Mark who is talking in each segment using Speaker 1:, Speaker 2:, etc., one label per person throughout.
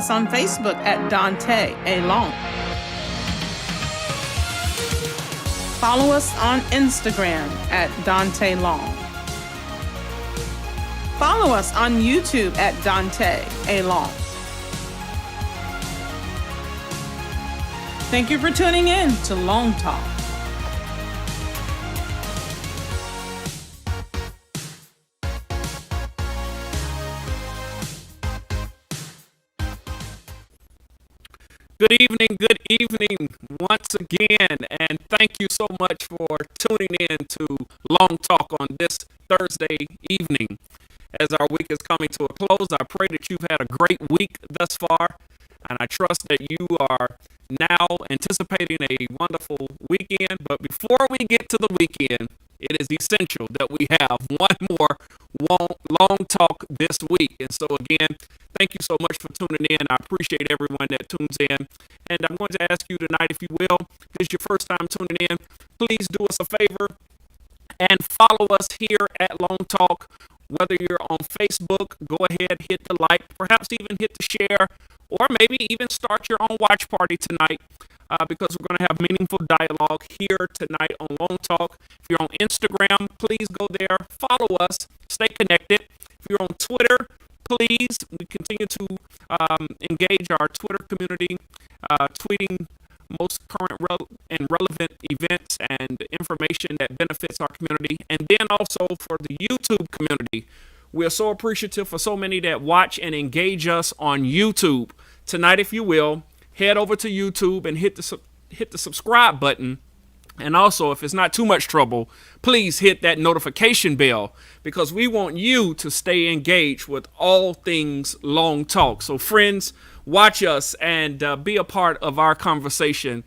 Speaker 1: us on Facebook at Daunta A. Long. Follow us on Instagram at Daunta Long. Follow us on YouTube at Daunta A. Long. Thank you for tuning in to LongTalk.
Speaker 2: Good evening once again, and thank you so much for tuning in to Long Talk on this Thursday evening. As our week is coming to a close, I pray that you've had a great week thus far, and I trust that you are now anticipating a wonderful weekend. But before we get to the weekend, it is essential that we have one more long talk this week. And so again, thank you so much for tuning in. I appreciate everyone that tunes in. And I'm going to ask you tonight, if you will, if this is your first time tuning in, please do us a favor and follow us here at Long Talk. Whether you're on Facebook, go ahead, hit the like, perhaps even hit the share, or maybe even start your own watch party tonight, because we're going to have meaningful dialogue here tonight on Long Talk. If you're on Instagram, please go there, follow us, stay connected. If you're on Twitter, please, we continue to engage our Twitter community, tweeting most current and relevant events and information that benefits our community. And then also for the YouTube community, we're so appreciative for so many that watch and engage us on YouTube. Tonight, if you will, head over to YouTube and hit the subscribe button. And also, if it's not too much trouble, please hit that notification bell, because we want you to stay engaged with all things Long Talk. So friends, watch us and be a part of our conversation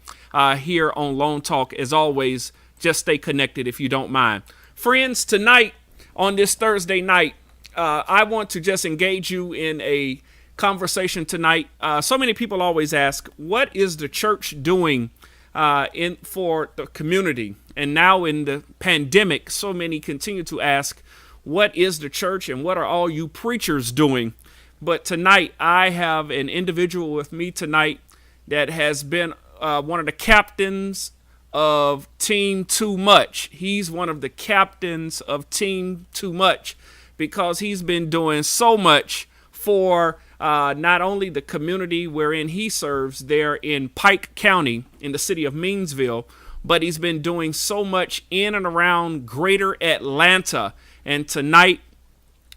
Speaker 2: here on Long Talk. As always, just stay connected if you don't mind. Friends, tonight on this Thursday night, I want to just engage you in a conversation tonight. So many people always ask, what is the church doing for the community? And now in the pandemic, so many continue to ask, what is the church and what are all you preachers doing? But tonight, I have an individual with me tonight that has been one of the captains of Team Too Much. He's one of the captains of Team Too Much because he's been doing so much for not only the community wherein he serves there in Pike County in the city of Meansville, but he's been doing so much in and around greater Atlanta. And tonight,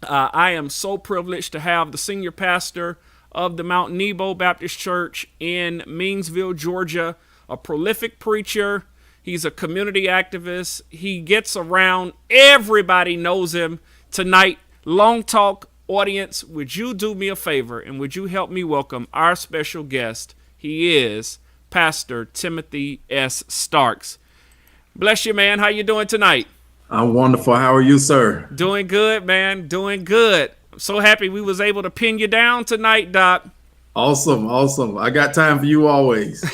Speaker 2: I am so privileged to have the senior pastor of the Mount Nebo Baptist Church in Meansville, Georgia, a prolific preacher. He's a community activist. He gets around. Everybody knows him. Tonight, Long Talk audience, would you do me a favor and would you help me welcome our special guest? He is Pastor Timothy S. Starks. Bless you, man. How you doing tonight?
Speaker 3: I'm wonderful. How are you, sir?
Speaker 2: Doing good, man. Doing good. I'm so happy we was able to pin you down tonight, Doc.
Speaker 3: Awesome. I got time for you always.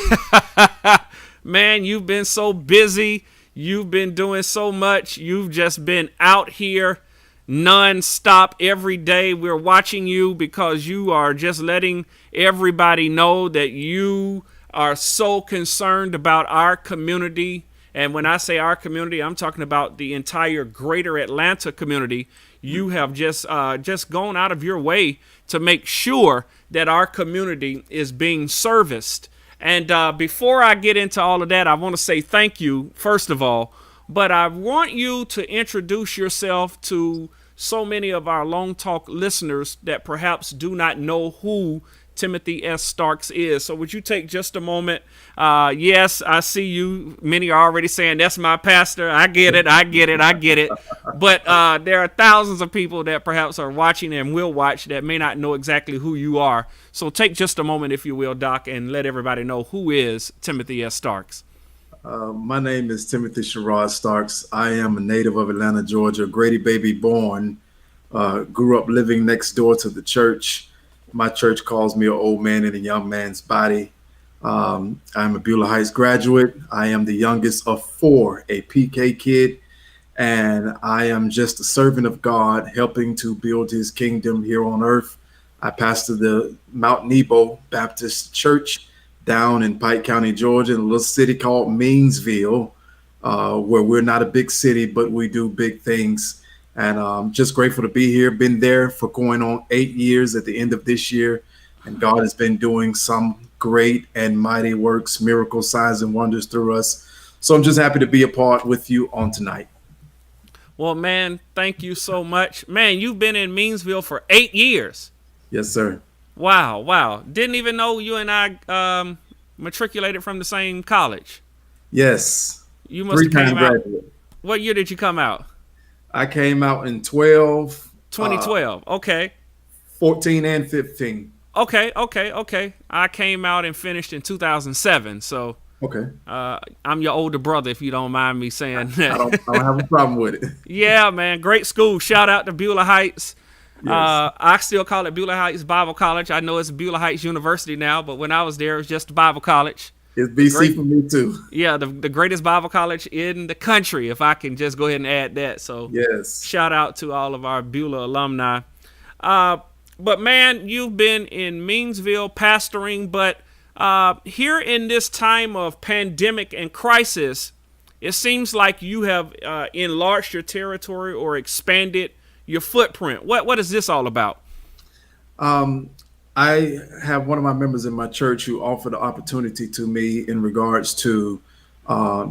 Speaker 2: Man, you've been so busy. You've been doing so much. You've just been out here non-stop every day. We're watching you because you are just letting everybody know that you are so concerned about our community. And when I say our community, I'm talking about the entire greater Atlanta community. You have just gone out of your way to make sure that our community is being serviced. And before I get into all of that, I want to say thank you, first of all. But I want you to introduce yourself to so many of our Long Talk listeners that perhaps do not know who Timothy S. Starks is. So would you take just a moment? Yes, I see you. Many are already saying, that's my pastor. I get it. But there are thousands of people that perhaps are watching and will watch that may not know exactly who you are. So take just a moment, if you will, Doc, and let everybody know who is Timothy S. Starks.
Speaker 3: My name is Timothy Sherrod Starks. I am a native of Atlanta, Georgia, Grady baby born. Grew up living next door to the church. My church calls me an old man in a young man's body. I'm a Beulah Heights graduate. I am the youngest of four, a PK kid, and I am just a servant of God, helping to build his kingdom here on earth. I pastor the Mount Nebo Baptist Church down in Pike County, Georgia, in a little city called Meansville, where we're not a big city, but we do big things. And just grateful to be here. Been there for going on 8 years at the end of this year. And God has been doing some great and mighty works, miracles, signs, and wonders through us. So I'm just happy to be a part with you on tonight.
Speaker 2: Well, man, thank you so much. Man, you've been in Meansville for 8 years.
Speaker 3: Yes, sir.
Speaker 2: Wow. Didn't even know you and I matriculated from the same college.
Speaker 3: Yes.
Speaker 2: You must have came out.
Speaker 3: Graduate.
Speaker 2: What year did you come out?
Speaker 3: I came out in 2012.
Speaker 2: Okay.
Speaker 3: 14 and 15.
Speaker 2: Okay. I came out and finished in 2007. So
Speaker 3: okay.
Speaker 2: I'm your older brother, if you don't mind me saying that.
Speaker 3: I don't have a problem with it.
Speaker 2: Yeah, man. Great school. Shout out to Beulah Heights. Yes. I still call it Beulah Heights Bible College. I know it's Beulah Heights University now, but when I was there, it was just Bible College.
Speaker 3: It's BC for me too.
Speaker 2: Yeah, the greatest Bible college in the country, if I can just go ahead and add that. So
Speaker 3: yes,
Speaker 2: shout out to all of our Beulah alumni. But man, you've been in Meansville pastoring, but here in this time of pandemic and crisis, it seems like you have enlarged your territory or expanded your footprint. What is this all about?
Speaker 3: I have one of my members in my church who offered the opportunity to me in regards to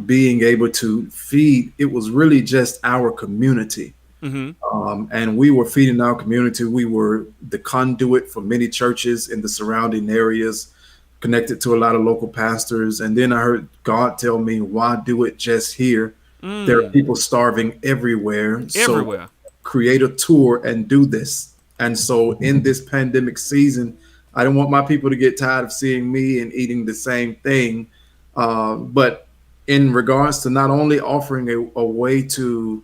Speaker 3: being able to feed. It was really just our community. Mm-hmm. And we were feeding our community. We were the conduit for many churches in the surrounding areas, connected to a lot of local pastors. And then I heard God tell me, why do it just here? There are people starving everywhere. So create a tour and do this. And so in this pandemic season, I don't want my people to get tired of seeing me and eating the same thing. But in regards to not only offering a way to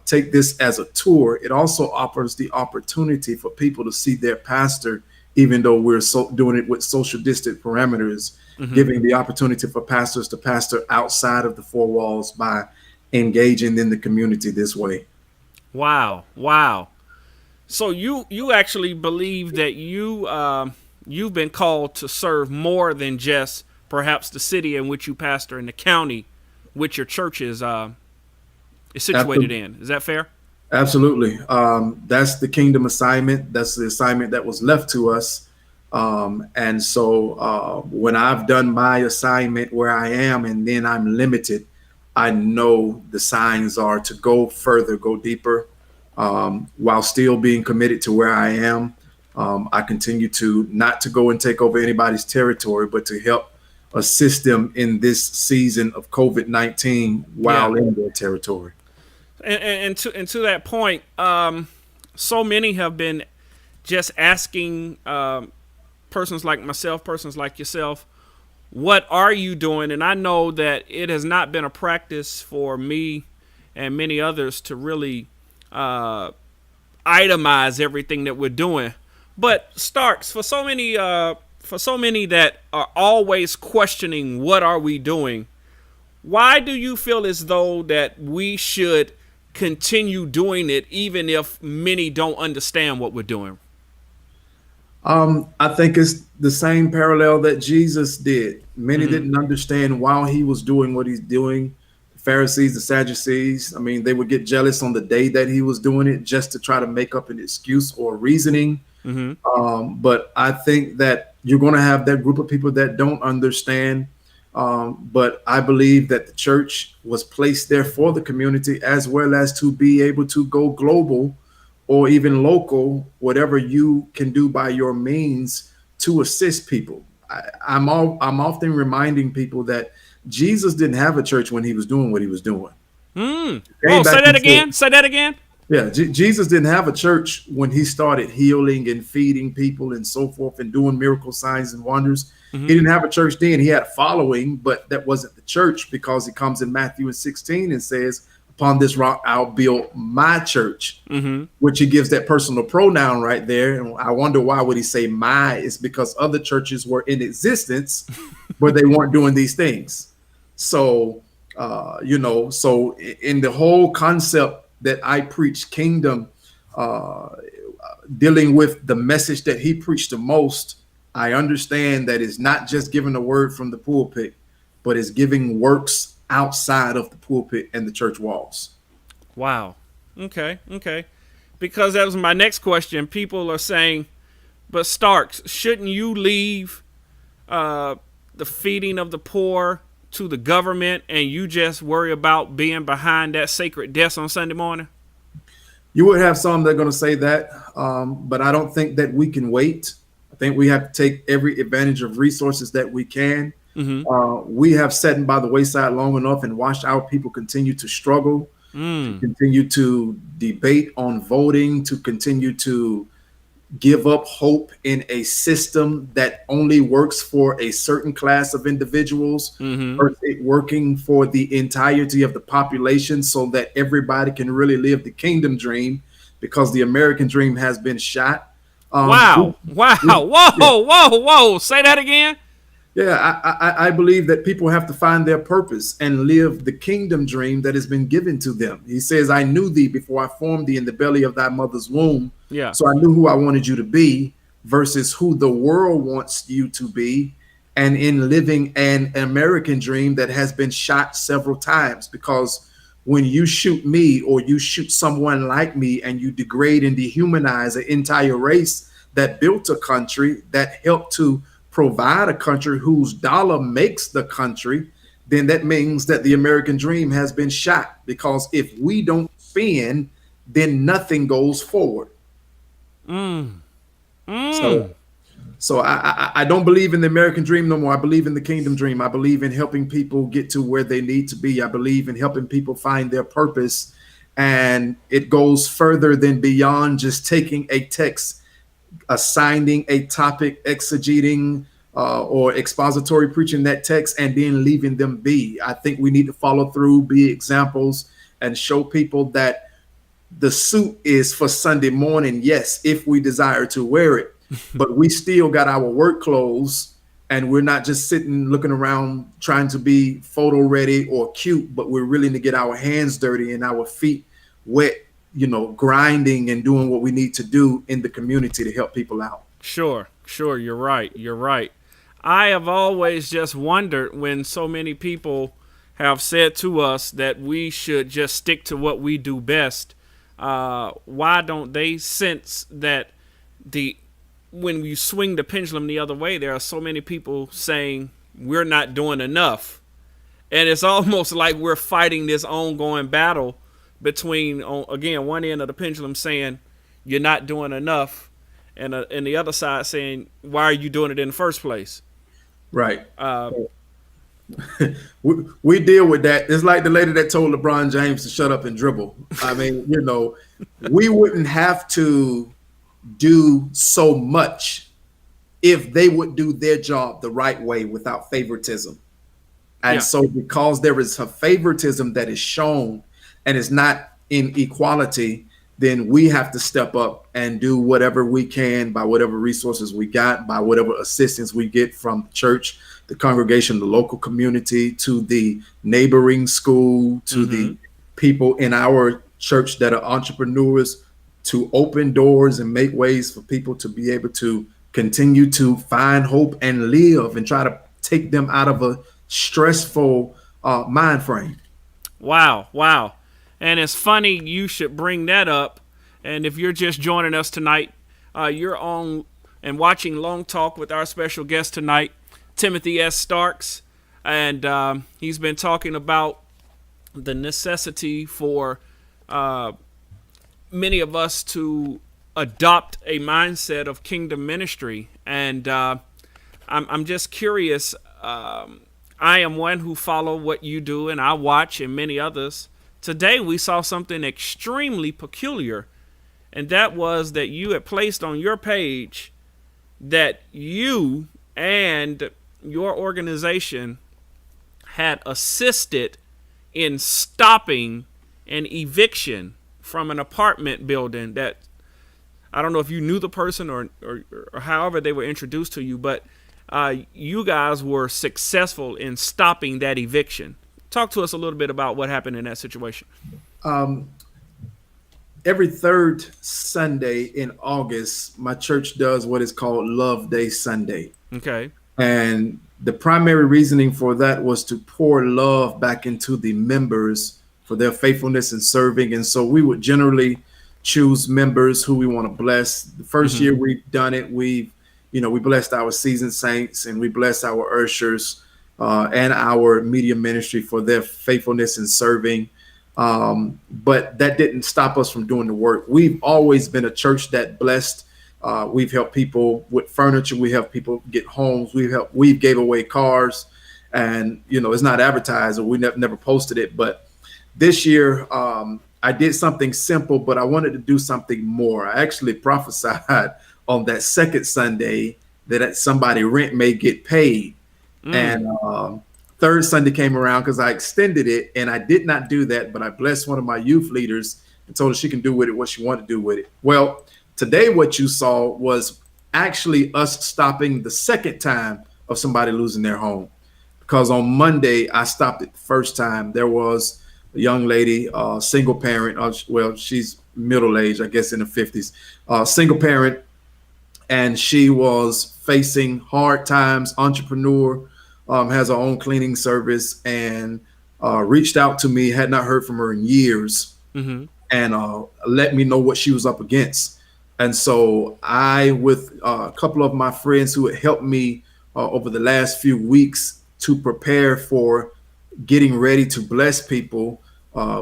Speaker 3: take this as a tour, it also offers the opportunity for people to see their pastor, even though we're doing it with social distance parameters, giving the opportunity for pastors to pastor outside of the four walls by engaging in the community this way.
Speaker 2: Wow. So you actually believe that you've been called to serve more than just perhaps the city in which you pastor and the county which your church is situated in. Is that fair?
Speaker 3: Absolutely. That's the kingdom assignment. That's the assignment that was left to us. And so when I've done my assignment where I am and then I'm limited, I know the signs are to go further, go deeper, while still being committed to where I am. I continue to not to go and take over anybody's territory, but to help assist them in this season of COVID-19 while in their territory.
Speaker 2: And to that point, so many have been just asking persons like myself, persons like yourself, what are you doing? And I know that it has not been a practice for me and many others to really itemize everything that we're doing. But Starks, for so many that are always questioning what are we doing, why do you feel as though that we should continue doing it even if many don't understand what we're doing?
Speaker 3: I think it's the same parallel that Jesus did. Many didn't understand why he was doing what he's doing. The Pharisees, the Sadducees, I mean, they would get jealous on the day that he was doing it just to try to make up an excuse or reasoning. But I think that you're going to have that group of people that don't understand. But I believe that the church was placed there for the community as well as to be able to go global or even local, whatever you can do by your means to assist people. I'm often reminding people that Jesus didn't have a church when he was doing what he was doing.
Speaker 2: Say that again. Say that again.
Speaker 3: Yeah, Jesus didn't have a church when he started healing and feeding people and so forth and doing miracle signs and wonders. He didn't have a church then. He had following, but that wasn't the church, because he comes in Matthew 16 and says, upon this rock, I'll build my church, which he gives that personal pronoun right there. And I wonder why would he say my? It's because other churches were in existence, but they weren't doing these things. So, so in the whole concept that I preach kingdom, dealing with the message that he preached the most, I understand that it's not just giving a word from the pulpit, but it's giving works outside of the pulpit and the church walls.
Speaker 2: Wow. Okay. Because that was my next question. People are saying, but Starks, shouldn't you leave the feeding of the poor to the government and you just worry about being behind that sacred desk on Sunday morning?
Speaker 3: You would have some that are going to say that, but I don't think that we can wait. I think we have to take every advantage of resources that we can. We have sat by the wayside long enough and watched our people continue to struggle, to continue to debate on voting, to continue to give up hope in a system that only works for a certain class of individuals, versus it working for the entirety of the population so that everybody can really live the kingdom dream, because the American dream has been shot.
Speaker 2: Wow. Whoa. Say that again.
Speaker 3: Yeah, I believe that people have to find their purpose and live the kingdom dream that has been given to them. He says, I knew thee before I formed thee in the belly of thy mother's womb.
Speaker 2: Yeah.
Speaker 3: So I knew who I wanted you to be versus who the world wants you to be. And in living an American dream that has been shot several times, because when you shoot me or you shoot someone like me and you degrade and dehumanize an entire race that built a country, that helped to provide a country whose dollar makes the country, then that means that the American dream has been shot, because if we don't spend, then nothing goes forward. So I don't believe in the American dream no more. I believe in the kingdom dream. I believe in helping people get to where they need to be. I believe in helping people find their purpose. And it goes further than beyond just taking a text, assigning a topic, exegeting or expository preaching that text, and then leaving them be. I think we need to follow through, be examples, and show people that the suit is for Sunday morning, yes, if we desire to wear it, but we still got our work clothes, and we're not just sitting looking around trying to be photo ready or cute, but we're willing to get our hands dirty and our feet wet, grinding and doing what we need to do in the community to help people out.
Speaker 2: Sure. You're right. I have always just wondered, when so many people have said to us that we should just stick to what we do best, why don't they sense that when you swing the pendulum the other way, there are so many people saying we're not doing enough. And it's almost like we're fighting this ongoing battle between, again, one end of the pendulum saying you're not doing enough, and the other side saying, why are you doing it in the first place?
Speaker 3: Right. We deal with that. It's like the lady that told LeBron James to shut up and dribble. I mean, we wouldn't have to do so much if they would do their job the right way without favoritism. And so because there is a favoritism that is shown and it's not in equality, then we have to step up and do whatever we can by whatever resources we got, by whatever assistance we get from the church, the congregation, the local community, to the neighboring school, to the people in our church that are entrepreneurs, to open doors and make ways for people to be able to continue to find hope and live, and try to take them out of a stressful mind frame.
Speaker 2: Wow. And it's funny you should bring that up. And if you're just joining us tonight, you're on and watching Long Talk with our special guest tonight, Timothy S. Starks. And he's been talking about the necessity for many of us to adopt a mindset of kingdom ministry. And I'm just curious. I am one who follow what you do, and I watch, and many others. Today we saw something extremely peculiar, and that was that you had placed on your page that you and your organization had assisted in stopping an eviction from an apartment building that, I don't know if you knew the person or however they were introduced to you, but you guys were successful in stopping that eviction. Talk to us a little bit about what happened in that situation.
Speaker 3: every third Sunday in August, my church does what is called Love Day Sunday.
Speaker 2: Okay.
Speaker 3: And the primary reasoning for that was to pour love back into the members for their faithfulness in serving. And so we would generally choose members who we want to bless. The first year we've done it, we blessed our seasoned saints and we blessed our ushers and our media ministry for their faithfulness in serving. But that didn't stop us from doing the work. We've always been a church that blessed. We've helped people with furniture. We help people get homes. We've gave away cars, and it's not advertised or we never posted it. But this year, I did something simple, but I wanted to do something more. I actually prophesied on that second Sunday that somebody rent may get paid, and third Sunday came around because I extended it, and I did not do that, but I blessed one of my youth leaders and told her she can do with it what she wanted to do with it. Well, today what you saw was actually us stopping the second time of somebody losing their home, because on Monday I stopped it the first time. There was a young lady, single parent. Well, she's middle age, I guess, in the 50s, single parent, and she was facing hard times. Entrepreneur, has her own cleaning service, and reached out to me. Had not heard from her in years, and let me know what she was up against. And so I, with a couple of my friends who had helped me over the last few weeks to prepare for getting ready to bless people,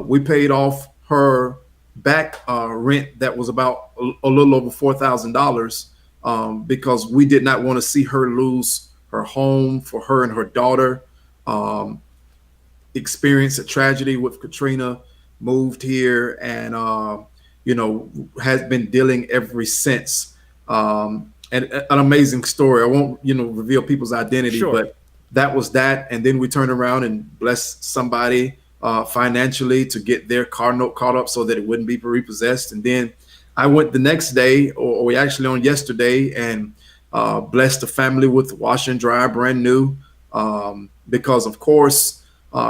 Speaker 3: we paid off her back rent that was about a little over $4,000, because we did not want to see her lose her home. For her and her daughter experienced a tragedy with Katrina, moved here, and has been dealing ever since. And an amazing story. I won't reveal people's identity,
Speaker 2: Sure.
Speaker 3: but that was that. And then we turned around and blessed somebody financially to get their car note caught up so that it wouldn't be repossessed. And then I went the next day, or we actually on yesterday, and blessed the family with washer and dryer, brand new, because of course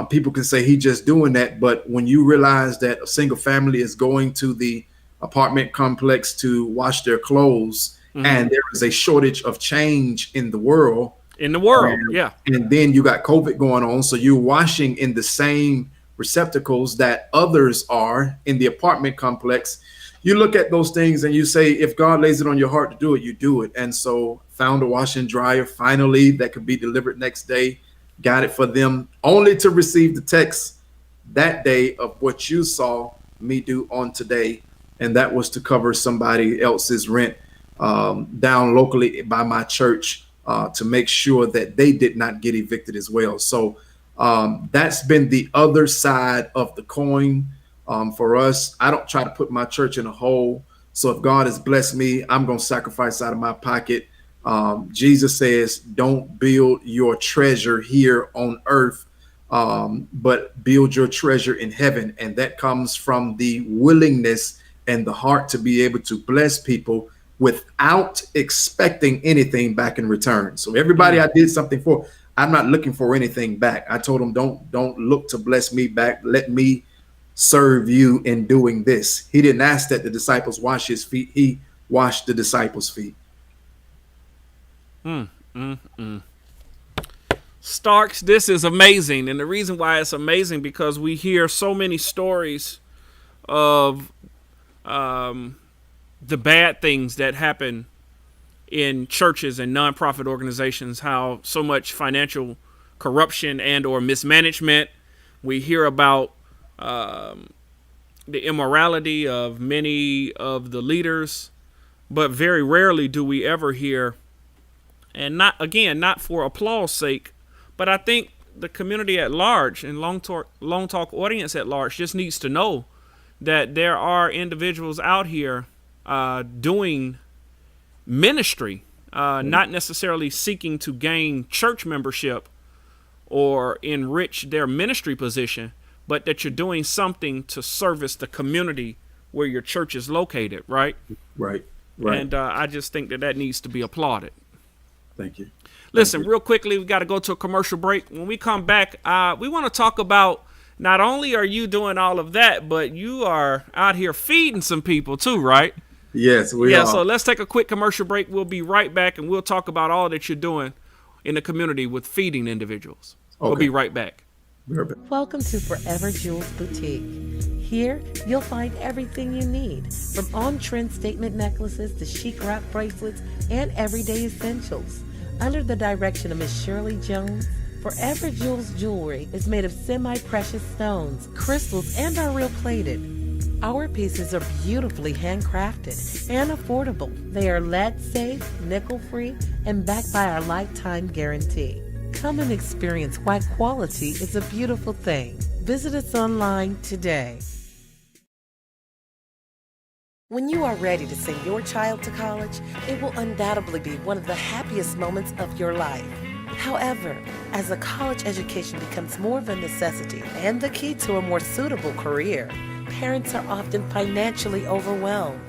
Speaker 3: people can say he's just doing that, but when you realize that a single family is going to the apartment complex to wash their clothes, and there is a shortage of change in the world,
Speaker 2: yeah,
Speaker 3: and then you got COVID going on, so you're washing in the same receptacles that others are in the apartment complex. You look at those things and you say, if God lays it on your heart to do it, you do it. And so found a washer and dryer finally that could be delivered next day, got it for them, only to receive the text that day of what you saw me do on today. And that was to cover somebody else's rent down locally by my church, to make sure that they did not get evicted as well. So that's been the other side of the coin. For us, I don't try to put my church in a hole. So if God has blessed me, I'm going to sacrifice out of my pocket. Jesus says, don't build your treasure here on earth, but build your treasure in heaven. And that comes from the willingness and the heart to be able to bless people without expecting anything back in return. So everybody I did something for, I'm not looking for anything back. I told them, don't look to bless me back. Let me serve you in doing this. He didn't ask that the disciples wash his feet. He washed the disciples' feet.
Speaker 2: Starks, this is amazing. And the reason why it's amazing, because we hear so many stories of the bad things that happen in churches and nonprofit organizations, how so much financial corruption and or mismanagement. We hear about the immorality of many of the leaders, but very rarely do we ever hear, and not for applause sake, but I think the community at large and Long Talk audience at large just needs to know that there are individuals out here doing ministry, not necessarily seeking to gain church membership or enrich their ministry position, but that you're doing something to service the community where your church is located, right?
Speaker 3: Right.
Speaker 2: And I just think that needs to be applauded.
Speaker 3: Thank you.
Speaker 2: Listen, real quickly, we got to go to a commercial break. When we come back, we want to talk about not only are you doing all of that, but you are out here feeding some people too, right?
Speaker 3: Yes, we
Speaker 2: Yeah,
Speaker 3: are.
Speaker 2: so let's take a quick commercial break. We'll be right back, and we'll talk about all that you're doing in the community with feeding individuals. We'll be right back.
Speaker 4: Welcome to Forever Jewels Boutique. Here, you'll find everything you need, from on-trend statement necklaces to chic rock bracelets and everyday essentials. Under the direction of Miss Shirley Jones, Forever Jewels jewelry is made of semi-precious stones, crystals, and are real plated. Our pieces are beautifully handcrafted and affordable. They are lead safe, nickel free, and backed by our lifetime guarantee. Come and experience why quality is a beautiful thing. Visit us online today. When you are ready to send your child to college, it will undoubtedly be one of the happiest moments of your life. However, as a college education becomes more of a necessity and the key to a more suitable career, parents are often financially overwhelmed,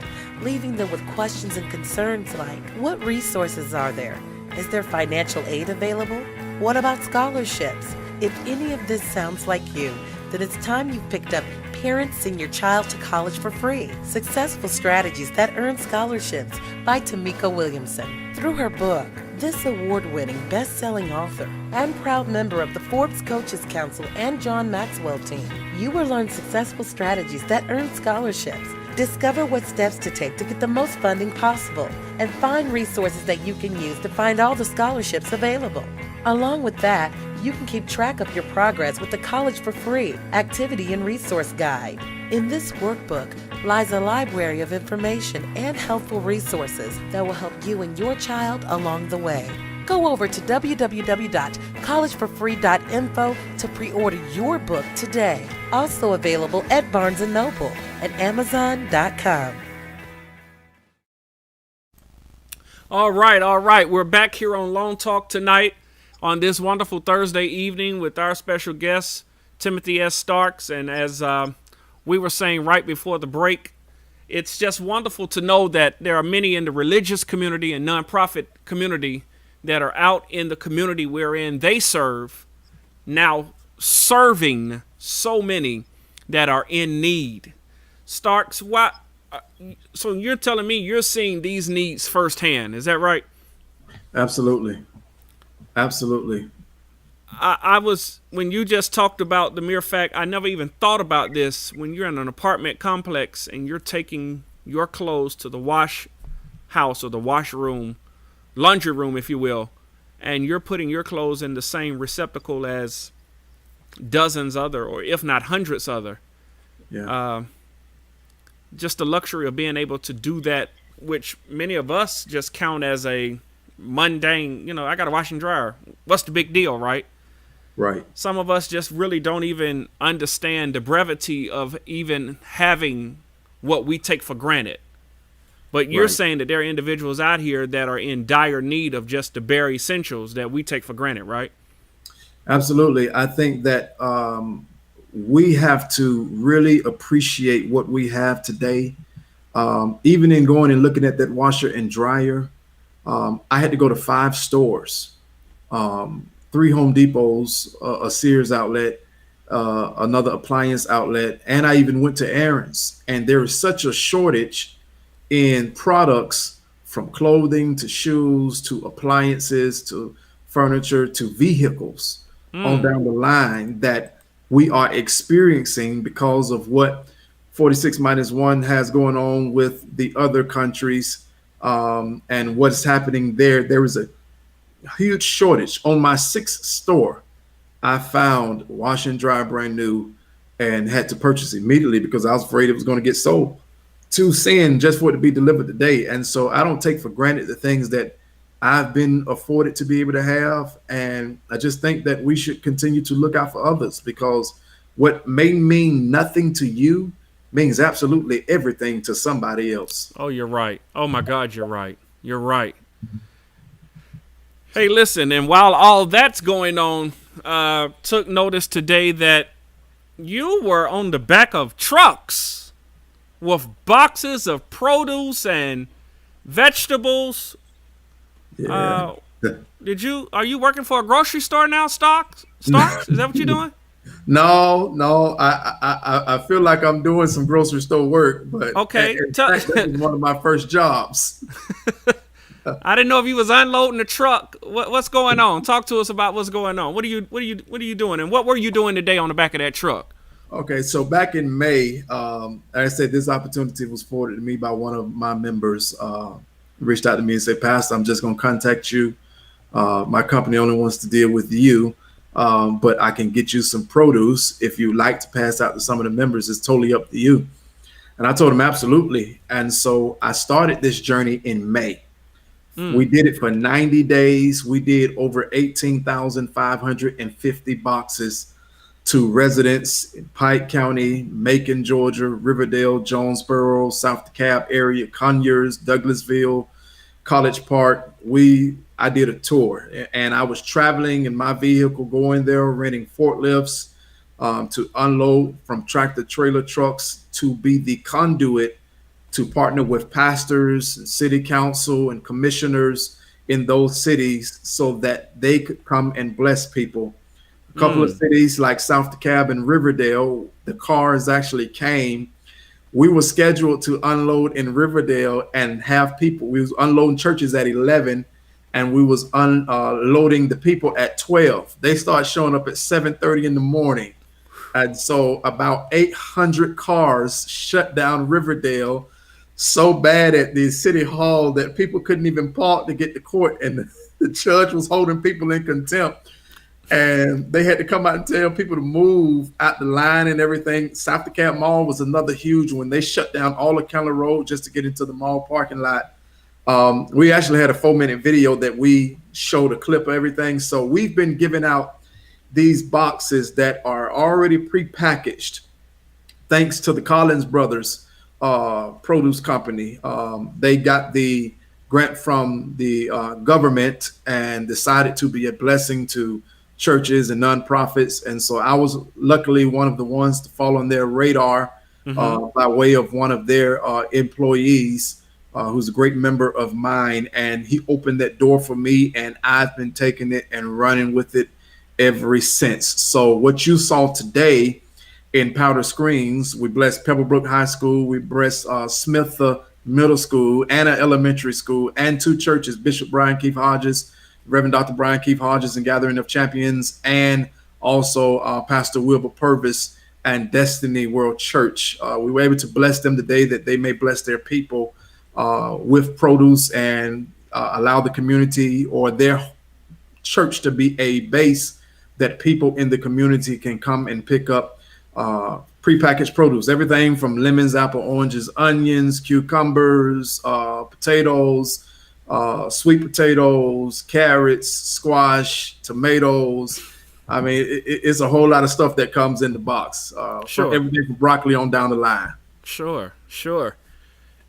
Speaker 4: leaving them with questions and concerns like, what resources are there? Is there financial aid available? What about scholarships? If any of this sounds like you, then it's time you picked up Parents Send Your Child to College for Free: Successful Strategies That Earn Scholarships by Tamika Williamson. Through her book, this award-winning, best-selling author and proud member of the Forbes Coaches Council and John Maxwell team, you will learn successful strategies that earn scholarships. Discover what steps to take to get the most funding possible, and find resources that you can use to find all the scholarships available. Along with that, you can keep track of your progress with the College for Free Activity and Resource Guide. In this workbook lies a library of information and helpful resources that will help you and your child along the way. Go over to www.collegeforfree.info to pre-order your book today. Also available at Barnes & Noble and Amazon.com.
Speaker 2: All right. We're back here on LongTalk tonight on this wonderful Thursday evening with our special guest, Timothy S. Starks. And as we were saying right before the break, it's just wonderful to know that there are many in the religious community and nonprofit community that are out in the community wherein they serve, now serving so many that are in need. Starks, why? So you're telling me you're seeing these needs firsthand, is that right?
Speaker 3: Absolutely.
Speaker 2: I was, when you just talked about the mere fact, I never even thought about this, when you're in an apartment complex and you're taking your clothes to the wash house or the washroom, laundry room, if you will, and you're putting your clothes in the same receptacle as dozens other, or if not hundreds other.
Speaker 3: Yeah.
Speaker 2: Just the luxury of being able to do that, which many of us just count as a mundane, I got a washing dryer. What's the big deal, right?
Speaker 3: Right.
Speaker 2: Some of us just really don't even understand the brevity of even having what we take for granted. But you're saying that there are individuals out here that are in dire need of just the bare essentials that we take for granted, right?
Speaker 3: Absolutely. I think that we have to really appreciate what we have today. Even in going and looking at that washer and dryer, I had to go to 5 stores, 3 Home Depots, a Sears outlet, another appliance outlet, and I even went to Aaron's. And there is such a shortage in products, from clothing to shoes to appliances to furniture to vehicles on down the line, that we are experiencing because of what 46-1 has going on with the other countries, and what's happening there. There is a huge shortage. On my 6th store, I found wash and dry brand new and had to purchase immediately because I was afraid it was going to get sold to sin just for it to be delivered today. And so I don't take for granted the things that I've been afforded to be able to have. And I just think that we should continue to look out for others, because what may mean nothing to you means absolutely everything to somebody else.
Speaker 2: Oh, you're right. Oh my God, you're right. You're right. Hey, listen, and while all that's going on, took notice today that you were on the back of trucks with boxes of produce and vegetables.
Speaker 3: Yeah.
Speaker 2: Are you working for a grocery store now, Starks? Is that what you're doing?
Speaker 3: No. I feel like I'm doing some grocery store work, but
Speaker 2: Okay.
Speaker 3: in fact, that was one of my first jobs.
Speaker 2: I didn't know if you was unloading the truck. What's going on? Talk to us about what's going on. What are you doing? And what were you doing today on the back of that truck?
Speaker 3: Okay, so back in May, like I said, this opportunity was forwarded to me by one of my members. Reached out to me and said, Pastor, I'm just going to contact you. My company only wants to deal with you, but I can get you some produce if you like to pass out to some of the members. It's totally up to you. And I told him absolutely. And so I started this journey in May. We did it for 90 days. We did over 18,550 boxes to residents in Pike County, Macon, Georgia, Riverdale, Jonesboro, South DeKalb area, Conyers, Douglasville, College Park. I did a tour, and I was traveling in my vehicle, going there, renting forklifts to unload from tractor trailer trucks to be the conduit to partner with pastors and city council and commissioners in those cities so that they could come and bless people. A couple of cities like South DeKalb and Riverdale, the cars actually came. We were scheduled to unload in Riverdale and have people. We was unloading churches at 11, and we was unloading the people at 12. They start showing up at 7:30 in the morning. And so about 800 cars shut down Riverdale so bad at the city hall that people couldn't even park to get to court, and the judge was holding people in contempt. And they had to come out and tell people to move out the line and everything. South DeKalb Mall was another huge one. They shut down all of Keller Road just to get into the mall parking lot. We actually had a 4-minute video that we showed a clip of everything. So we've been giving out these boxes that are already prepackaged, thanks to the Collins Brothers produce company. They got the grant from the government and decided to be a blessing to churches and nonprofits. And so I was luckily one of the ones to fall on their radar by way of one of their employees, who's a great member of mine. And he opened that door for me, and I've been taking it and running with it ever since. So what you saw today in Powder Springs, we blessed Pebblebrook High School, we blessed Smith Middle School, Anna Elementary School, and 2 churches, Bishop Brian Keith Hodges, Reverend Dr. Brian Keith Hodges and Gathering of Champions, and also Pastor Wilbur Purvis and Destiny World Church. We were able to bless them today that they may bless their people with produce and allow the community or their church to be a base that people in the community can come and pick up prepackaged produce, everything from lemons, apple, oranges, onions, cucumbers, potatoes, sweet potatoes, carrots, squash, tomatoes. I mean, it's a whole lot of stuff that comes in the box. Sure. Everything from broccoli on down the line.
Speaker 2: Sure.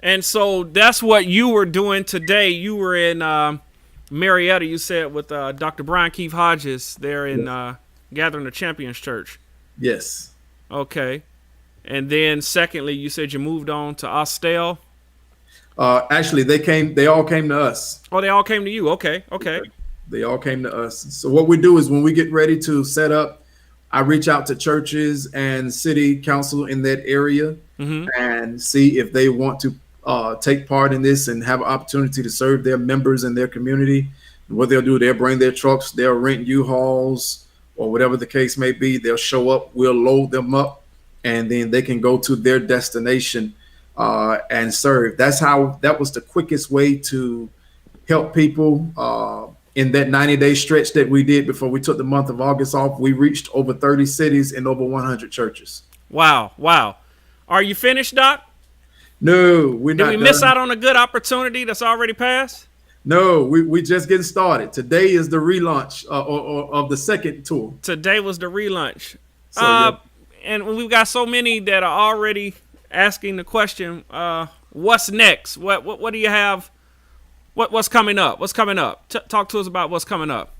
Speaker 2: And so that's what you were doing today. You were in Marietta, you said, with Dr. Brian Keith Hodges there in Gathering of Champions Church.
Speaker 3: Yes.
Speaker 2: Okay. And then secondly, you said you moved on to Austell.
Speaker 3: Actually, they all came to us.
Speaker 2: Oh, they all came to you. Okay.
Speaker 3: They all came to us. So what we do is when we get ready to set up, I reach out to churches and city council in that area and see if they want to take part in this and have an opportunity to serve their members in their community. And what they'll do, they'll bring their trucks, they'll rent U-Hauls or whatever the case may be. They'll show up, we'll load them up, and then they can go to their destination and serve. That was the quickest way to help people. In that 90-day stretch that we did before we took the month of August off, we reached over 30 cities and over 100 churches.
Speaker 2: Wow. Are you finished, Doc?
Speaker 3: No, we're not.
Speaker 2: Did we miss out on a good opportunity that's already passed?
Speaker 3: No, we just getting started. Today is the relaunch of the second tour.
Speaker 2: Today was the relaunch.
Speaker 3: So, yeah.
Speaker 2: And we've got so many that are already asking the question, what's next? What do you have? What's coming up? Talk to us about what's coming up.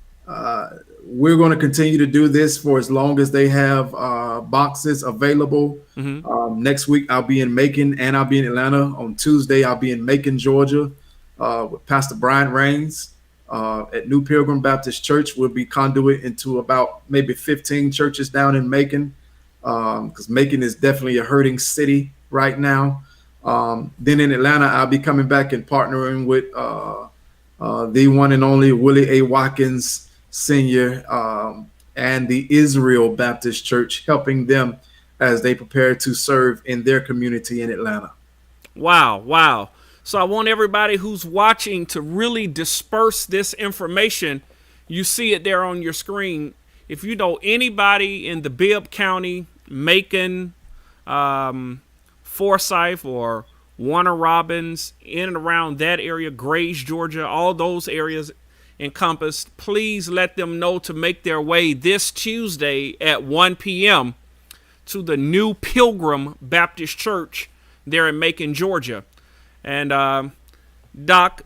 Speaker 3: We're going to continue to do this for as long as they have boxes available. Next week, I'll be in Macon and I'll be in Atlanta. On Tuesday, I'll be in Macon, Georgia with Pastor Brian Rains. at New Pilgrim Baptist Church. We'll be conduit into about maybe 15 churches down in Macon, because Macon is definitely a hurting city right now. Then in Atlanta, I'll be coming back and partnering with the one and only Willie A. Watkins Sr. And the Israel Baptist Church, helping them as they prepare to serve in their community in Atlanta.
Speaker 2: Wow, wow. So I want everybody who's watching to really disperse this information. You see it there on your screen. If you know anybody in the Bibb County, Macon, Forsyth, or Warner Robins, in and around that area, Grays, Georgia, all those areas encompassed, please let them know to make their way this Tuesday at 1 p.m. to the New Pilgrim Baptist Church there in Macon, Georgia. And Doc,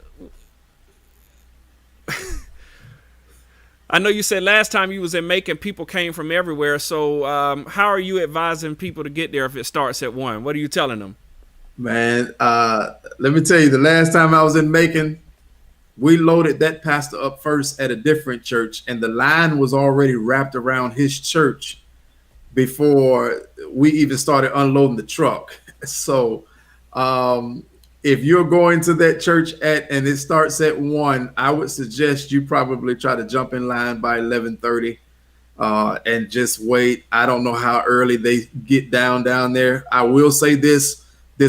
Speaker 2: I know you said last time you was in Macon, people came from everywhere. So how are you advising people to get there if it starts at 1? What are you telling them?
Speaker 3: Man, let me tell you, the last time I was in Macon, we loaded that pastor up first at a different church, and the line was already wrapped around his church before we even started unloading the truck. So if you're going to that church and it starts at 1, I would suggest you probably try to jump in line by 11:30 and just wait. I don't know how early they get down there. I will say this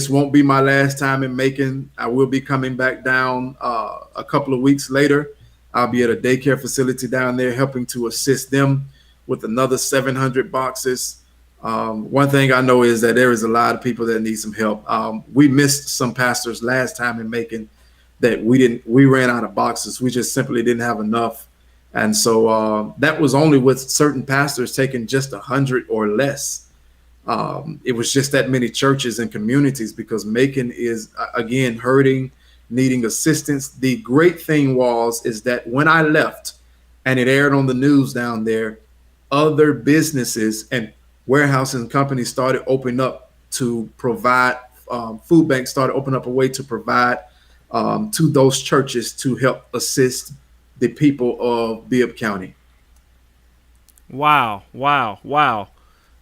Speaker 3: won't be my last time in Macon. I will be coming back down a couple of weeks later. I'll be at a daycare facility down there helping to assist them with another 700 boxes. One thing I know is that there is a lot of people that need some help. We missed some pastors last time in Macon that we ran out of boxes. We just simply didn't have enough. And so that was only with certain pastors taking just 100 or less. It was just that many churches and communities, because Macon is, again, hurting, needing assistance. The great thing is that when I left and it aired on the news down there, other businesses and warehouses and companies started opening up to provide, food banks started opening up a way to provide to those churches to help assist the people of Bibb County.
Speaker 2: Wow, wow, wow.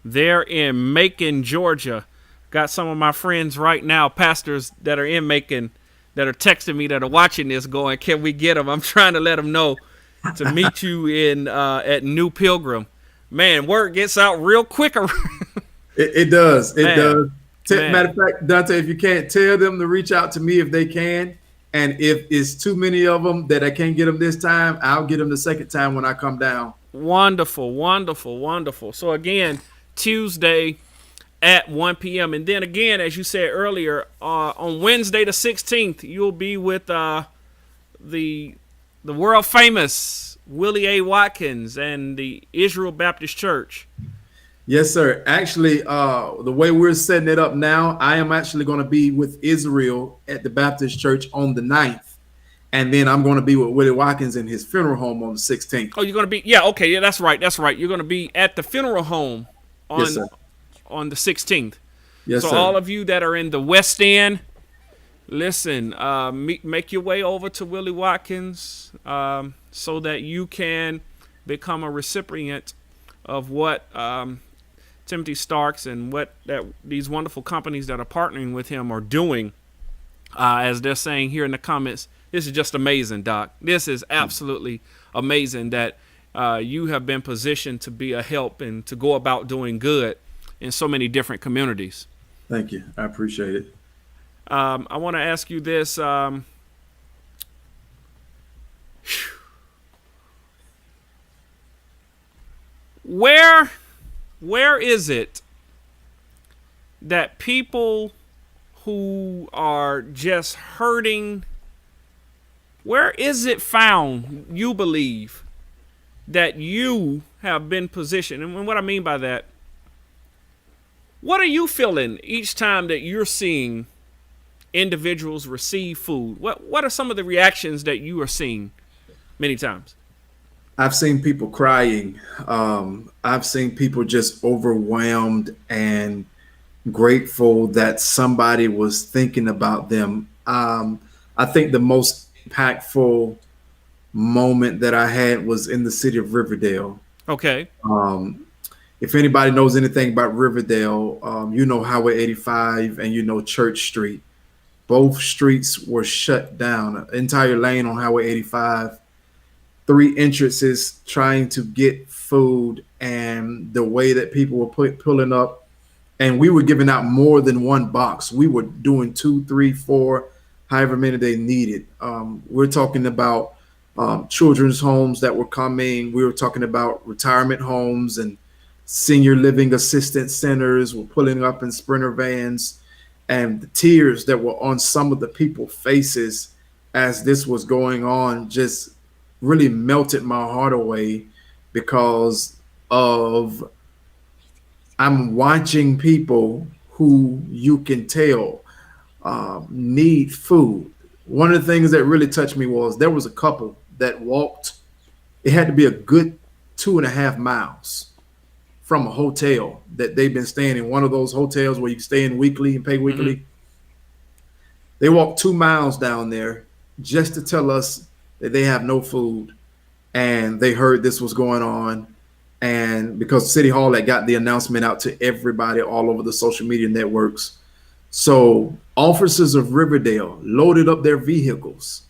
Speaker 2: They're in Macon, Georgia. Got some of my friends right now, pastors that are in Macon, that are texting me, that are watching this, going, "Can we get them?" I'm trying to let them know to meet you in at New Pilgrim. Man, word gets out real quick.
Speaker 3: It does. It
Speaker 2: Man,
Speaker 3: does.
Speaker 2: man.
Speaker 3: Matter of fact, Daunta, if you can't, tell them to reach out to me if they can. And if it's too many of them that I can't get them this time, I'll get them the second time when I come down.
Speaker 2: Wonderful, wonderful, wonderful. So again, Tuesday at 1 p.m. And then again, as you said earlier, on Wednesday the 16th, you'll be with the world famous Willie A. Watkins and the Israel Baptist Church.
Speaker 3: Yes, sir. Actually, the way we're setting it up now, I am actually going to be with Israel at the Baptist Church on the 9th. And then I'm going to be with Willie Watkins in his funeral home on the 16th.
Speaker 2: Oh, you're going to be, yeah, okay, yeah, that's right. You're going to be at the funeral home on,
Speaker 3: yes, sir.
Speaker 2: On the 16th.
Speaker 3: Yes,
Speaker 2: so
Speaker 3: sir.
Speaker 2: all of you that are in the West End, listen, make your way over to Willie Watkins so that you can become a recipient of what Timothy Starks and what these wonderful companies that are partnering with him are doing. As they're saying here in the comments, this is just amazing, Doc. This is absolutely amazing that you have been positioned to be a help and to go about doing good in so many different communities.
Speaker 3: Thank you. I appreciate it.
Speaker 2: I want to ask you this. Where is it that people who are just hurting, where is it found, you believe, that you have been positioned? And what I mean by that, what are you feeling each time that you're seeing individuals receive food? What are some of the reactions that you are seeing many times?
Speaker 3: I've seen people crying. I've seen people just overwhelmed and grateful that somebody was thinking about them. I think the most impactful moment that I had was in the city of Riverdale.
Speaker 2: Okay.
Speaker 3: If anybody knows anything about Riverdale, you know Highway 85 and you know Church Street. Both streets were shut down, an entire lane on Highway 85, three entrances trying to get food, and the way that people were pulling up, and we were giving out more than one box. We were doing 2, 3, 4, however many they needed. We're talking about children's homes that were coming. We were talking about retirement homes and senior living assistance centers were pulling up in Sprinter vans, and the tears that were on some of the people's faces as this was going on just really melted my heart away, because of I'm watching people who you can tell need food. One of the things that really touched me was there was a couple that walked. It had to be a good 2.5 miles from a hotel that they've been staying in, one of those hotels where you stay in weekly and pay weekly. Mm-hmm. They walked 2 miles down there just to tell us that they have no food, and they heard this was going on. And because City Hall had got the announcement out to everybody all over the social media networks. So officers of Riverdale loaded up their vehicles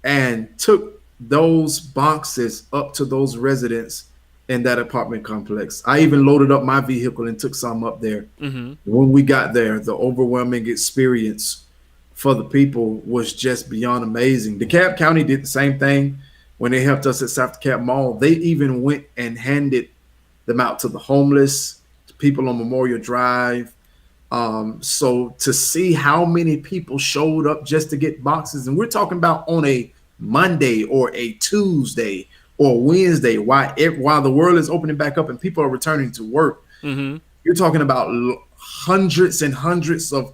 Speaker 3: and took those boxes up to those residents in that apartment complex. I even loaded up my vehicle and took some up there. Mm-hmm. When we got there, the overwhelming experience for the people was just beyond amazing. DeKalb County did the same thing when they helped us at South DeKalb Mall. They even went and handed them out to the homeless, to people on Memorial Drive. So to see how many people showed up just to get boxes, and we're talking about on a Monday or a Tuesday or Wednesday, while the world is opening back up and people are returning to work. Mm-hmm. You're talking about hundreds and hundreds of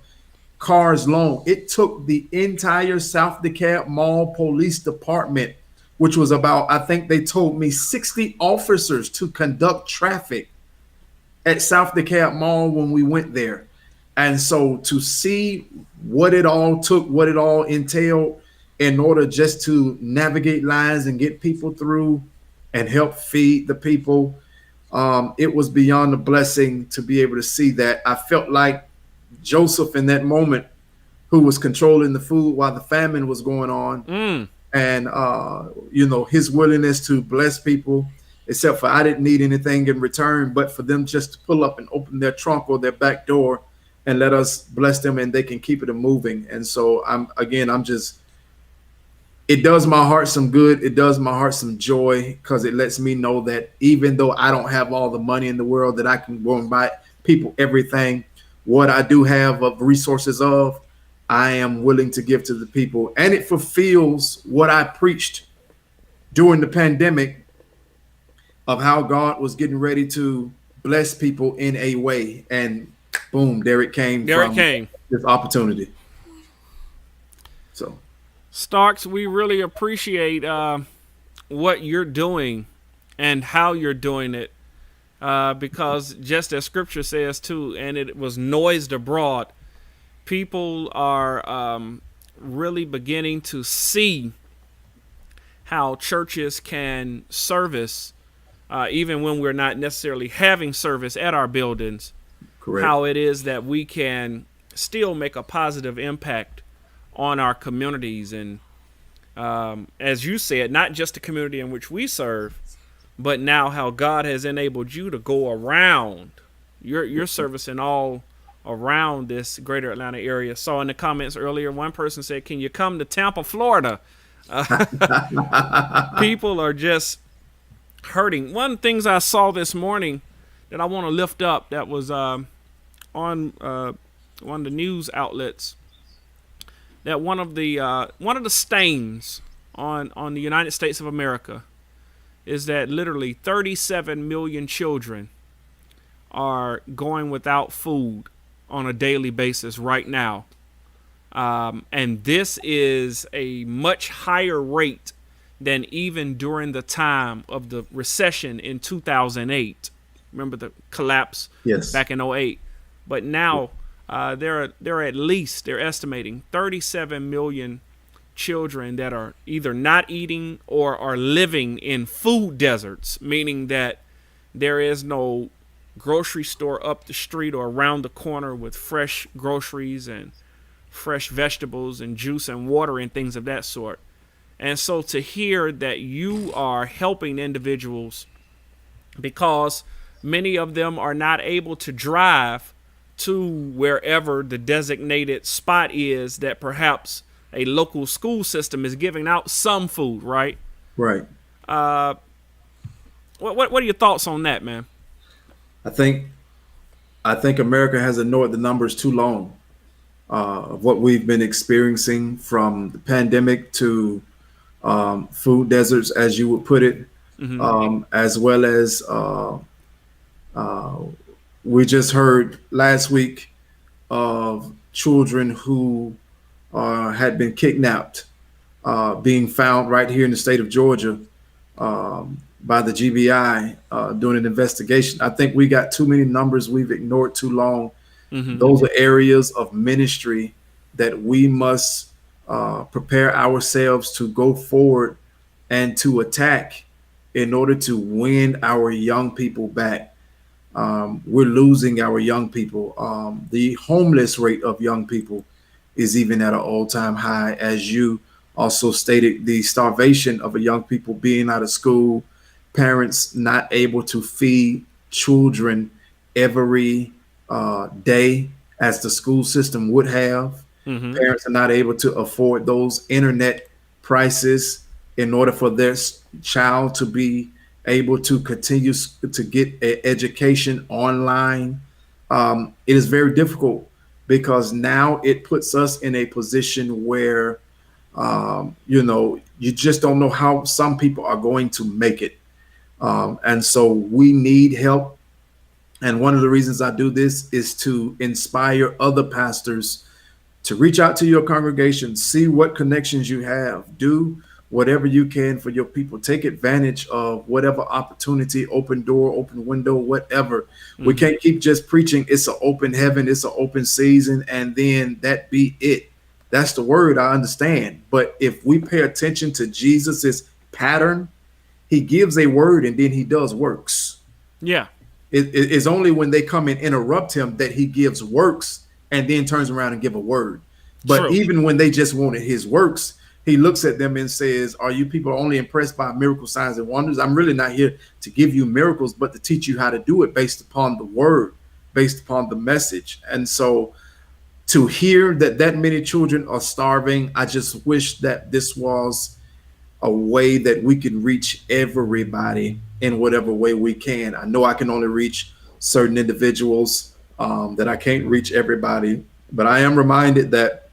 Speaker 3: cars long. It took the entire South DeKalb Mall Police Department, which was about, I think they told me, 60 officers to conduct traffic at South DeKalb Mall when we went there. And so to see what it all took, what it all entailed in order just to navigate lines and get people through and help feed the people, it was beyond a blessing to be able to see that. I felt like Joseph in that moment, who was controlling the food while the famine was going on. And, his willingness to bless people, except for I didn't need anything in return, but for them just to pull up and open their trunk or their back door and let us bless them, and they can keep it moving. And so it does my heart some good. It does my heart some joy, because it lets me know that even though I don't have all the money in the world that I can go and buy people everything, what I do have of resources of, I am willing to give to the people. And it fulfills what I preached during the pandemic of how God was getting ready to bless people in a way. And boom, there it came. This opportunity. So,
Speaker 2: Starks, we really appreciate what you're doing and how you're doing it, because just as Scripture says too, and it was noised abroad, people are really beginning to see how churches can service, even when we're not necessarily having service at our buildings.
Speaker 3: Correct.
Speaker 2: How it is that we can still make a positive impact on our communities. And as you said, not just the community in which we serve, but now how God has enabled you to go around. You're servicing all around this greater Atlanta area. Saw in the comments earlier, one person said, can you come to Tampa, Florida? People are just hurting. One of the things I saw this morning that I want to lift up, that was on one of the news outlets, that one of the stains on the United States of America is that literally 37 million children are going without food on a daily basis right now. And this is a much higher rate than even during the time of the recession in 2008. Remember the collapse back in 2008. But now they're estimating 37 million children that are either not eating or are living in food deserts, meaning that there is no grocery store up the street or around the corner with fresh groceries and fresh vegetables and juice and water and things of that sort. And so to hear that you are helping individuals because many of them are not able to drive to wherever the designated spot is that perhaps a local school system is giving out some food, right?
Speaker 3: Right.
Speaker 2: What are your thoughts on that, man?
Speaker 3: I think America has ignored the numbers too long. Of what we've been experiencing from the pandemic to food deserts, as you would put it, as well as we just heard last week of children who had been kidnapped, being found right here in the state of Georgia by the GBI doing an investigation. I think we got too many numbers we've ignored too long. Those are areas of ministry that we must prepare ourselves to go forward and to attack in order to win our young people back. We're losing our young people. The homeless rate of young people is even at an all-time high, as you also stated. The starvation of a young people being out of school, parents not able to feed children every day as the school system would have. Parents are not able to afford those internet prices in order for their child to be able to continue to get an education online. It is very difficult because now it puts us in a position where, you just don't know how some people are going to make it. And so we need help. And one of the reasons I do this is to inspire other pastors to reach out to your congregation, see what connections you have, do whatever you can for your people. Take advantage of whatever opportunity, open door, open window, whatever. We can't keep just preaching it's an open heaven, it's an open season, and then that be it. That's the word, I understand. But if we pay attention to Jesus's pattern, he gives a word and then he does works.
Speaker 2: Yeah.
Speaker 3: It's only when they come and interrupt him that he gives works and then turns around and give a word. But
Speaker 2: True.
Speaker 3: even when they just wanted his works, he looks at them and says, are you people only impressed by miracle signs and wonders? I'm really not here to give you miracles, but to teach you how to do it based upon the word, based upon the message. And so to hear that many children are starving, I just wish that this was a way that we can reach everybody in whatever way we can. I know I can only reach certain individuals, that I can't reach everybody, but I am reminded that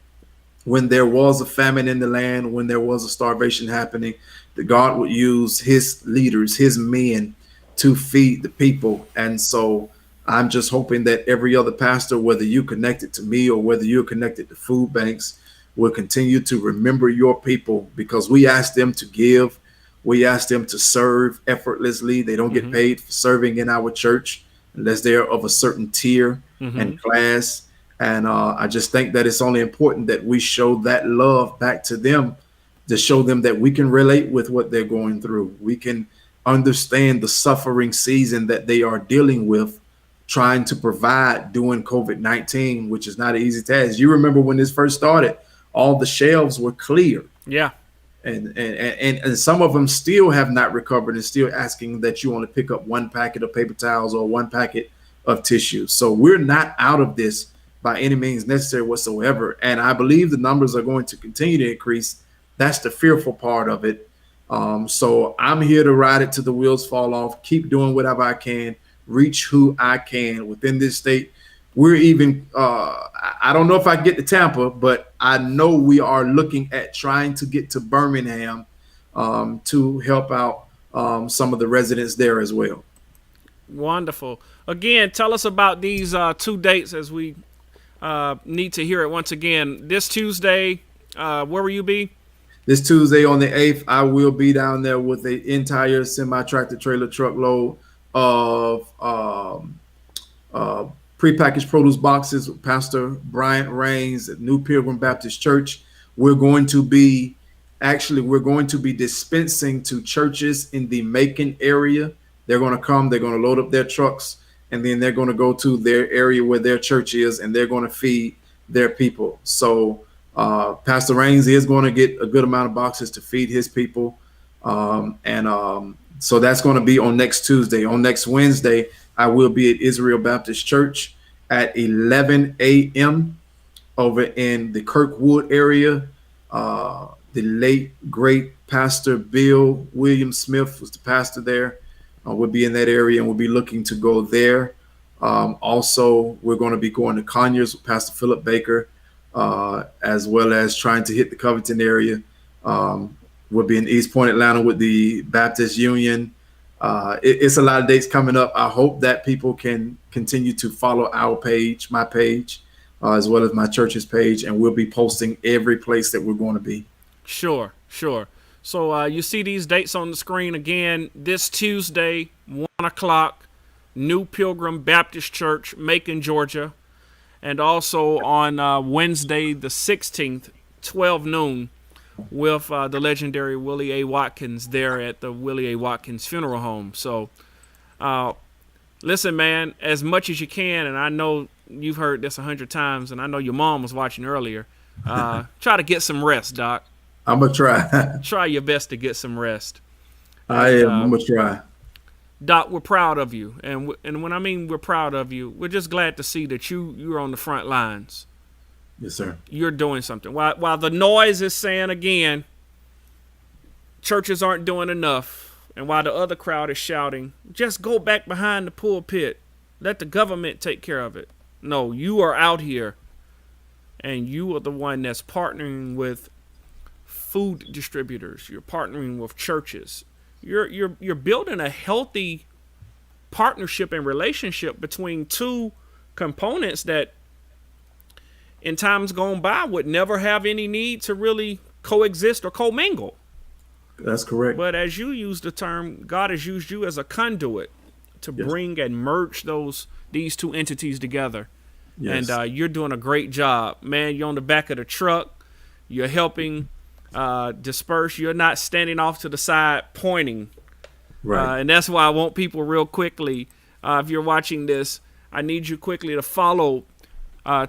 Speaker 3: when there was a famine in the land, when there was a starvation happening, that God would use his leaders, his men to feed the people. And so I'm just hoping that every other pastor, whether you connected to me or whether you're connected to food banks, will continue to remember your people, because we ask them to give. We ask them to serve effortlessly. They don't get paid for serving in our church unless they're of a certain tier and class. And I just think that it's only important that we show that love back to them, to show them that we can relate with what they're going through. We can understand the suffering season that they are dealing with, trying to provide during COVID-19, which is not an easy task. You remember when this first started, all the shelves were clear.
Speaker 2: Yeah.
Speaker 3: And some of them still have not recovered and still asking that you only pick up one packet of paper towels or one packet of tissue. So we're not out of this by any means necessary whatsoever. And I believe the numbers are going to continue to increase. That's the fearful part of it. So I'm here to ride it till the wheels fall off, keep doing whatever I can, reach who I can within this state. We're even, I don't know if I get to Tampa, but I know we are looking at trying to get to Birmingham to help out some of the residents there as well.
Speaker 2: Wonderful. Again, tell us about these 2 dates as we need to hear it once again. This Tuesday, where will you be?
Speaker 3: This Tuesday on the 8th, I will be down there with the entire semi-tractor trailer truckload of prepackaged produce boxes with Pastor Bryant Rains at New Pilgrim Baptist Church. we're going to be dispensing to churches in the Macon area. They're going to come, they're going to load up their trucks, and then they're going to go to their area where their church is, and they're going to feed their people. So Pastor Raines is going to get a good amount of boxes to feed his people. So that's going to be on next Tuesday. On next Wednesday, I will be at Israel Baptist Church at 11 a.m. over in the Kirkwood area. The late, great Pastor Bill William Smith was the pastor there. We'll be in that area, and we'll be looking to go there. Also, we're going to be going to Conyers with Pastor Philip Baker, as well as trying to hit the Covington area. We'll be in East Point, Atlanta with the Baptist Union. It's a lot of dates coming up. I hope that people can continue to follow our page, my page, as well as my church's page, and we'll be posting every place that we're going to be.
Speaker 2: Sure. So you see these dates on the screen again. This Tuesday, 1 o'clock, New Pilgrim Baptist Church, Macon, Georgia. And also on Wednesday, the 16th, 12 noon, with the legendary Willie A. Watkins there at the Willie A. Watkins Funeral Home. So listen, man, as much as you can, and I know you've heard this 100 times, and I know your mom was watching earlier, try to get some rest, Doc.
Speaker 3: I'm going to try.
Speaker 2: Try your best to get some rest.
Speaker 3: I'm going to try.
Speaker 2: Doc, we're proud of you. And when I mean we're proud of you, we're just glad to see that you're on the front lines.
Speaker 3: Yes, sir.
Speaker 2: You're doing something. While the noise is saying, again, churches aren't doing enough, and while the other crowd is shouting, just go back behind the pulpit. Let the government take care of it. No, you are out here, and you are the one that's partnering with food distributors. You're partnering with churches. You're building a healthy partnership and relationship between two components that in times gone by would never have any need to really coexist or commingle.
Speaker 3: That's correct.
Speaker 2: But as you use the term, God has used you as a conduit to bring and merge these two entities together.
Speaker 3: Yes.
Speaker 2: And you're doing a great job. Man, you're on the back of the truck. You're helping disperse. You're not standing off to the side pointing.
Speaker 3: Right.
Speaker 2: And that's why I want people real quickly, if you're watching this, I need you quickly to follow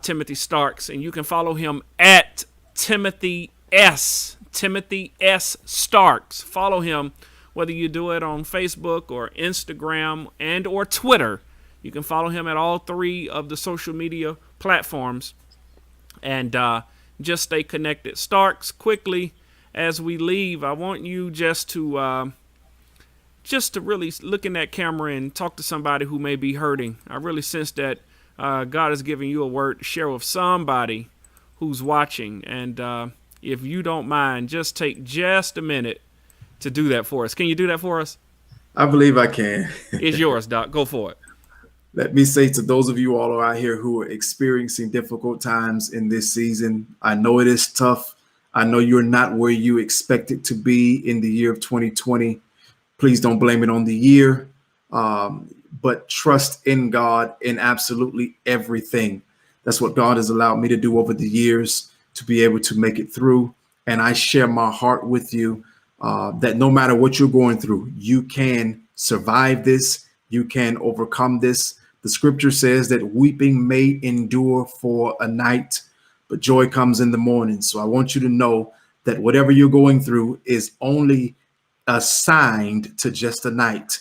Speaker 2: Timothy Starks, and you can follow him at Timothy S. Starks. Follow him, whether you do it on Facebook or Instagram and or Twitter. You can follow him at all three of the social media platforms, and just stay connected. Starks, quickly as we leave, I want you just to really look in that camera and talk to somebody who may be hurting. I really sense that God is giving you a word to share with somebody who's watching. And if you don't mind, just take just a minute to do that for us. Can you do that for us?
Speaker 3: I believe I can.
Speaker 2: It's yours, Doc. Go for it.
Speaker 3: Let me say to those of you all who are out here who are experiencing difficult times in this season, I know it is tough. I know you're not where you expected to be in the year of 2020. Please don't blame it on the year, but trust in God in absolutely everything. That's what God has allowed me to do over the years to be able to make it through. And I share my heart with you that no matter what you're going through, you can survive this. You can overcome this. The scripture says that weeping may endure for a night, but joy comes in the morning. So I want you to know that whatever you're going through is only assigned to just a night,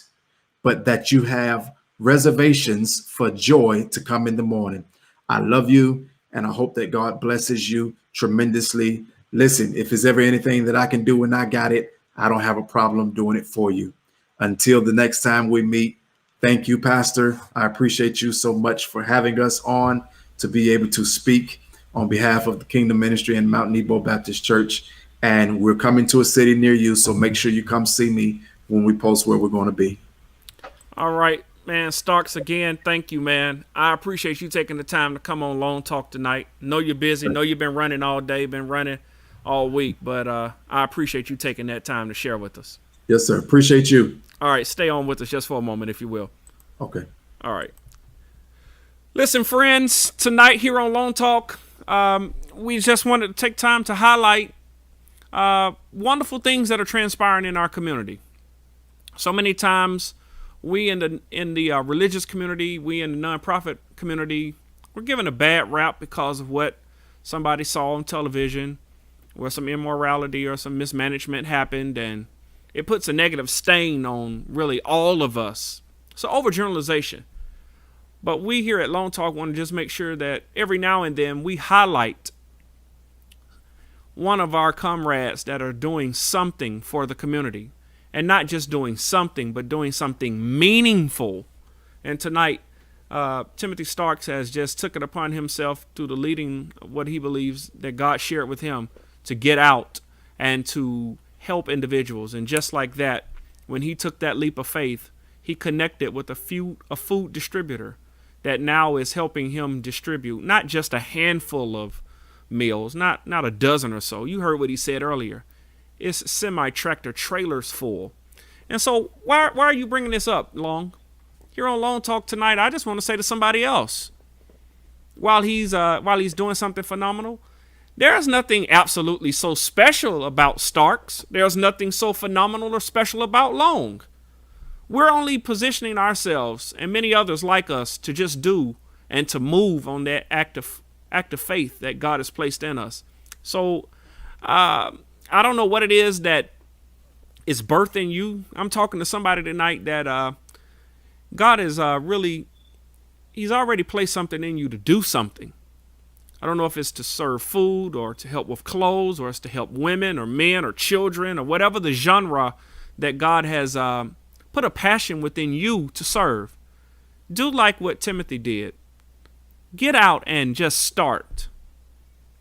Speaker 3: but that you have reservations for joy to come in the morning. I love you, and I hope that God blesses you tremendously. Listen, if there's ever anything that I can do and I got it, I don't have a problem doing it for you. Until the next time we meet, thank you, Pastor. I appreciate you so much for having us on to be able to speak on behalf of the Kingdom Ministry and Mount Nebo Baptist Church. And we're coming to a city near you, so make sure you come see me when we post where we're going to be.
Speaker 2: All right, man. Starks, again, thank you, man. I appreciate you taking the time to come on LongTalk tonight. Know you're busy. Know you've been running all day, been running all week, but I appreciate you taking that time to share with us.
Speaker 3: Yes, sir. Appreciate you.
Speaker 2: All right, stay on with us just for a moment, if you will.
Speaker 3: Okay.
Speaker 2: All right. Listen, friends, tonight here on LongTalk, we just wanted to take time to highlight wonderful things that are transpiring in our community. So many times we in the religious community, we in the nonprofit community, we're given a bad rap because of what somebody saw on television, where some immorality or some mismanagement happened, and it puts a negative stain on really all of us. So overgeneralization. But we here at LongTalk want to just make sure that every now and then we highlight one of our comrades that are doing something for the community. And not just doing something, but doing something meaningful. And tonight, Timothy Starks has just took it upon himself through the leading of what he believes that God shared with him to get out and to help individuals. And just like that, when he took that leap of faith, he connected with a food distributor that now is helping him distribute not just a handful of meals, not a dozen or so. You heard what he said earlier. It's semi-tractor trailers full. And so why are you bringing this up, Long? Here on Long Talk tonight, I just want to say to somebody else, while he's doing something phenomenal, there's nothing absolutely so special about Starks. There's nothing so phenomenal or special about Long. We're only positioning ourselves and many others like us to just do and to move on that act of faith that God has placed in us. So I don't know what it is that is birthing you. I'm talking to somebody tonight that God is he's already placed something in you to do something. I don't know if it's to serve food or to help with clothes or it's to help women or men or children or whatever the genre that God has put a passion within you to serve. Do like what Timothy did. Get out and just start.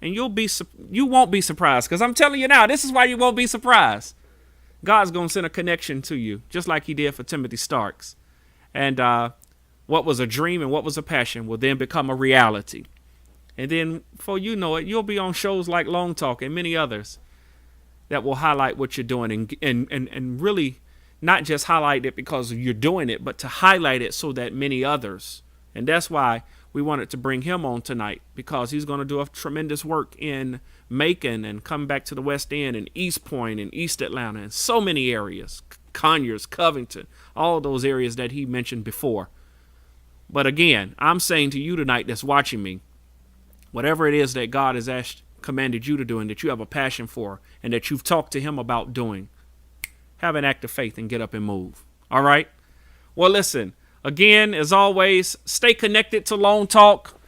Speaker 2: And you won't be surprised, because I'm telling you now, this is why you won't be surprised. God's going to send a connection to you, just like he did for Timothy Starks. And what was a dream and what was a passion will then become a reality. And then before you know it, you'll be on shows like Long Talk and many others that will highlight what you're doing and really not just highlight it because you're doing it, but to highlight it so that many others. And that's why we wanted to bring him on tonight, because he's going to do a tremendous work in Macon and come back to the West End and East Point and East Atlanta and so many areas, Conyers, Covington, all those areas that he mentioned before. But again, I'm saying to you tonight that's watching me, whatever it is that God has commanded you to do and that you have a passion for and that you've talked to him about doing, have an act of faith and get up and move. All right? Well, listen. Again, as always, stay connected to Long Talk.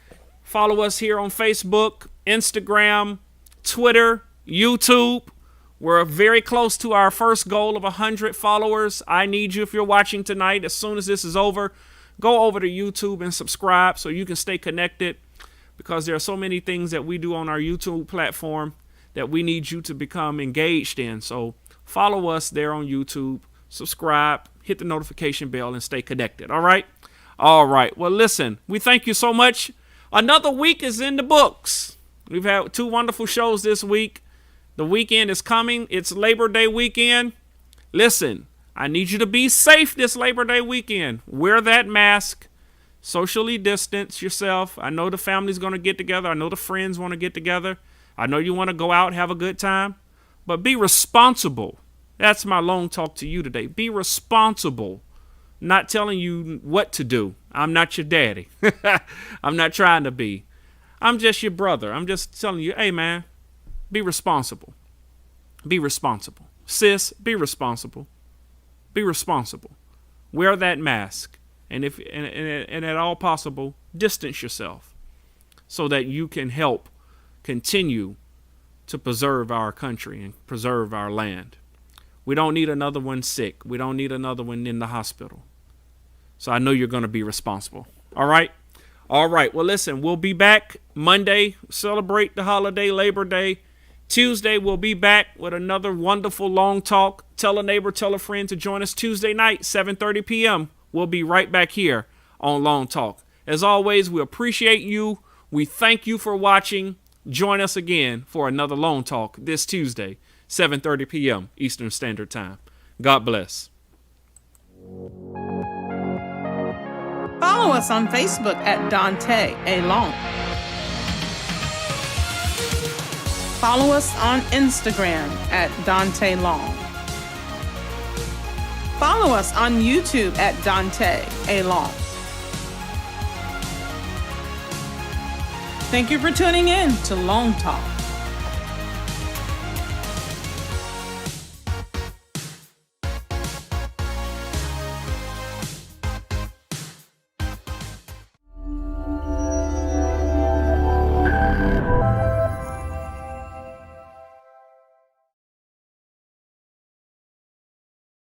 Speaker 2: Follow us here on Facebook, Instagram, Twitter, YouTube. We're very close to our first goal of 100 followers. I need you, if you're watching tonight, as soon as this is over, go over to YouTube and subscribe so you can stay connected, because there are so many things that we do on our YouTube platform that we need you to become engaged in. So follow us there on YouTube, subscribe, hit the notification bell, and stay connected. All right? All right. Well, listen, we thank you so much. Another week is in the books. We've had 2 wonderful shows this week. The weekend is coming. It's Labor Day weekend. Listen, I need you to be safe this Labor Day weekend. Wear that mask. Socially distance yourself. I know the family's going to get together. I know the friends want to get together. I know you want to go out and have a good time. But be responsible. That's my long talk to you today. Be responsible. Not telling you what to do. I'm not your daddy. I'm not trying to be. I'm just your brother. I'm just telling you, hey, man, be responsible. Be responsible. Sis, be responsible. Be responsible. Wear that mask. And if and at all possible, distance yourself so that you can help continue to preserve our country and preserve our land. We don't need another one sick. We don't need another one in the hospital. So I know you're going to be responsible. All right? All right. Well, listen, we'll be back Monday, celebrate the holiday, Labor Day. Tuesday, we'll be back with another wonderful long talk. Tell a neighbor, tell a friend to join us Tuesday night, 7:30 p.m. We'll be right back here on Long Talk. As always, we appreciate you. We thank you for watching. Join us again for another Long Talk this Tuesday, 7:30 p.m. Eastern Standard Time. God bless.
Speaker 1: Follow us on Facebook at Daunta A. Long. Follow us on Instagram at Dante Long. Follow us on YouTube at Dante A. Long. Thank you for tuning in to Long Talk.